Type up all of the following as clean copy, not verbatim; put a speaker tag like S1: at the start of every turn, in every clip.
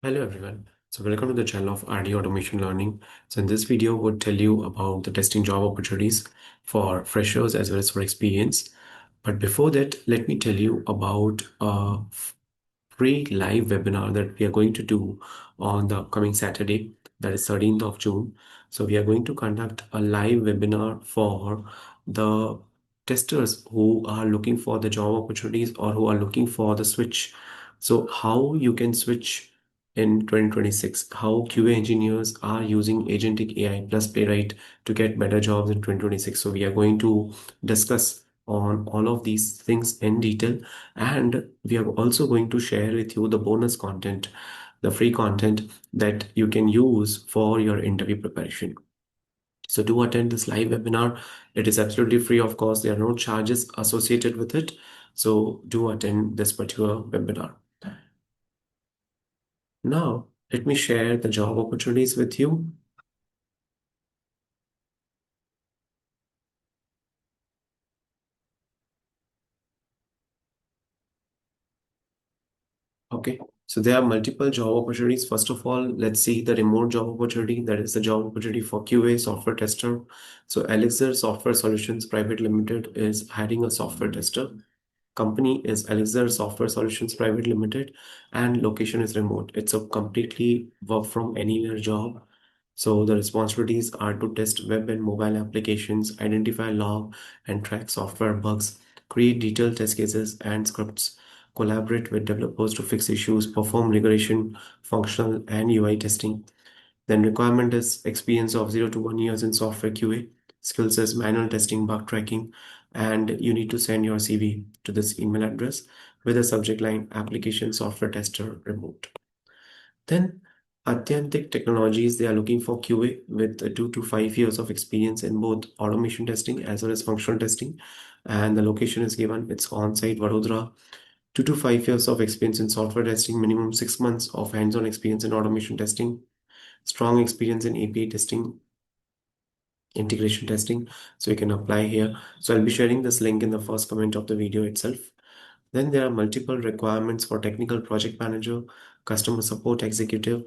S1: Hello everyone. So welcome to the channel of RD Automation Learning. So in this video, would tell you about the testing job opportunities for freshers as well as for experience. But before that, let me tell you about a free live webinar that we are going to do on the upcoming Saturday, that is 13th of June. So we are going to conduct a live webinar for the testers who are looking for the job opportunities or who are looking for the switch. So how you can switch in 2026, how QA engineers are using agentic AI plus Playwright to get better jobs in 2026. So we are going to discuss on all of these things in detail, and we are also going to share with you the bonus content, the free content that you can use for your interview preparation. So do attend this live webinar. It is absolutely free, of course. There are no charges associated with it. So do attend this particular webinar. Now, let me share the job opportunities with you. Okay, so there are multiple job opportunities. First of all, let's see the remote job opportunity. That is the job opportunity for QA software tester. So Elixir Software Solutions Private Limited is hiring a software tester. Company is Elixir Software Solutions Private Limited, and location is remote. It's a completely work from anywhere job. So the responsibilities are to test web and mobile applications, identify, log, and track software bugs, create detailed test cases and scripts, collaborate with developers to fix issues, perform regression, functional, and UI testing. Then requirement is experience of 0 to 1 years in software QA, skills as manual testing, bug tracking, and you need to send your CV to this email address with a subject line application software tester remote. Then Akamai Technologies, they are looking for QA with 2 to 5 years of experience in both automation testing as well as functional testing. And the location is given, it's on-site Vadodara. 2 to 5 years of experience in software testing, minimum 6 months of hands-on experience in automation testing, strong experience in API testing, integration testing. So you can apply here. So I'll be sharing this link in the first comment of the video itself. Then there are multiple requirements for technical project manager, customer support executive,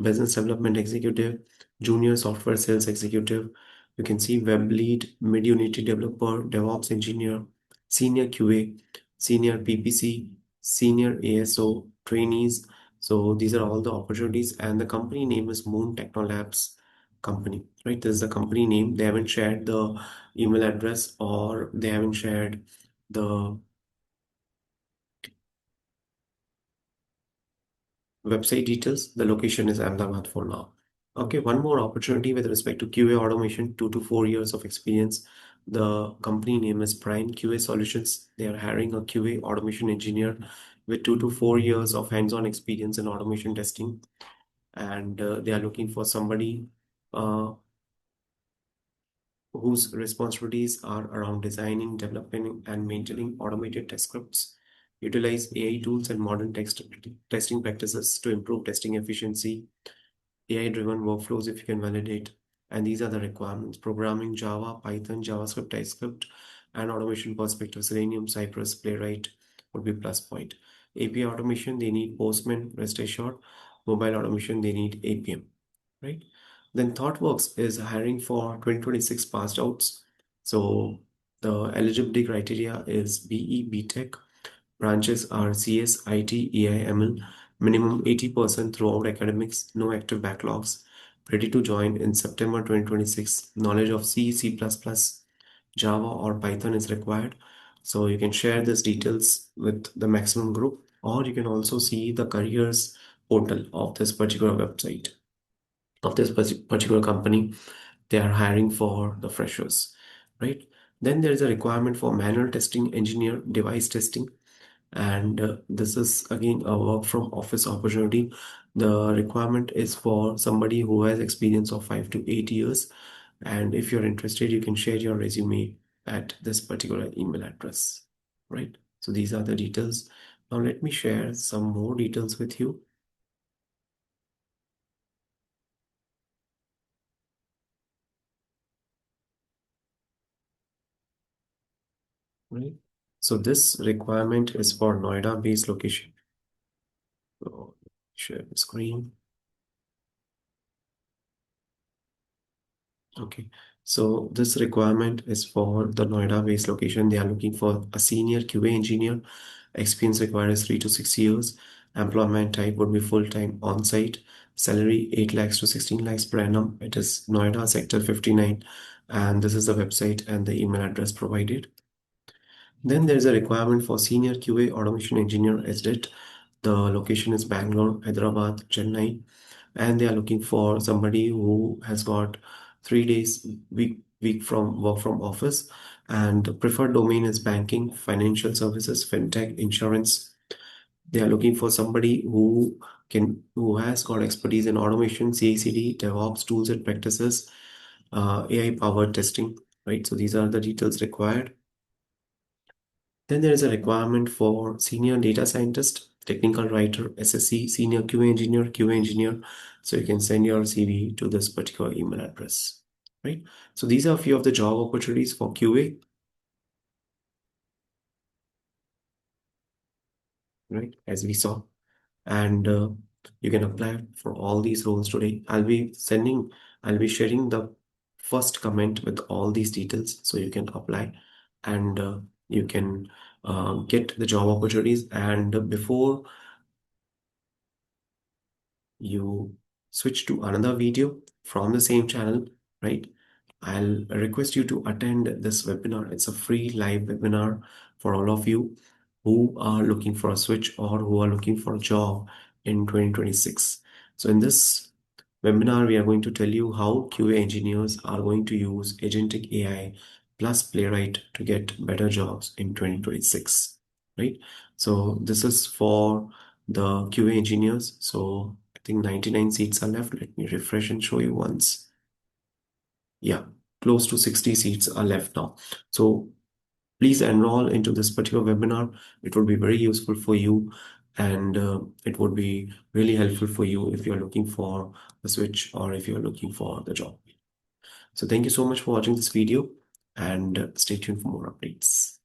S1: business development executive, junior software sales executive. You can see web lead, mid-unity developer, DevOps engineer, senior QA, senior PPC, senior ASO, trainees. So these are all the opportunities, and the company name is Moon Technolabs company, right? This is the company name. They haven't shared the email address or they haven't shared the website details. The location is Ahmedabad for now. Okay, one more opportunity with respect to QA automation, 2 to 4 years of experience. The company name is Prime QA Solutions. They are hiring a QA automation engineer with 2 to 4 years of hands-on experience in automation testing, and they are looking for somebody uh, whose responsibilities are around designing, developing, and maintaining automated test scripts, utilize AI tools and modern testing practices to improve testing efficiency, AI-driven workflows if you can validate. And these are the requirements: programming Java, Python, JavaScript, TypeScript, and automation perspective, Selenium, Cypress, Playwright would be plus point. API automation, they need Postman, REST assured. Mobile automation, they need APM, right? Then ThoughtWorks is hiring for 2026 passed outs. So the eligibility criteria is BE, BTech. Branches are CS, IT, AI, ML. Minimum 80% throughout academics, no active backlogs. Ready to join in September 2026. Knowledge of C, C++, Java, or Python is required. So you can share these details with the maximum group, or you can also see the careers portal of this particular website, of this particular company. They are hiring for the freshers, right? Then there is a requirement for manual testing engineer, device testing, and this is again a work from office opportunity. The requirement is for somebody who has experience of 5 to 8 years, and if you're interested, you can share your resume at this particular email address, right? So these are the details. Now let me share some more details with you, right? So this requirement is for Noida based location. So Share the screen. Okay. So this requirement is for the Noida-based location. They are looking for a senior QA engineer. Experience required is 3 to 6 years. Employment type would be full-time on-site. Salary 8 lakhs to 16 lakhs per annum. It is Noida Sector 59. And this is the website and the email address provided. Then there is a requirement for senior QA automation engineer SDET. The location is Bangalore, Hyderabad, Chennai, and they are looking for somebody who has got 3 days week from work from office, and the preferred domain is banking, financial services, fintech, insurance. They are looking for somebody who has got expertise in automation, CI/CD, DevOps tools and practices, AI powered testing. Right. So these are the details required. Then there is a requirement for senior data scientist, technical writer, SSC, senior QA engineer. So you can send your CV to this particular email address, right? So these are a few of the job opportunities for QA, right? As we saw, and you can apply for all these roles today. I'll be sharing the first comment with all these details, so you can apply and you can get the job opportunities. And before you switch to another video from the same channel, right? I'll request you to attend this webinar. It's a free live webinar for all of you who are looking for a switch or who are looking for a job in 2026. So in this webinar, we are going to tell you how QA engineers are going to use agentic AI plus Playwright to get better jobs in 2026, right? So this is for the QA engineers. So I think 99 seats are left. Let me refresh and show you once. Yeah, close to 60 seats are left now. So please enroll into this particular webinar. It would be very useful for you, and it would be really helpful for you if you're looking for a switch or if you're looking for the job. So thank you so much for watching this video, and stay tuned for more updates.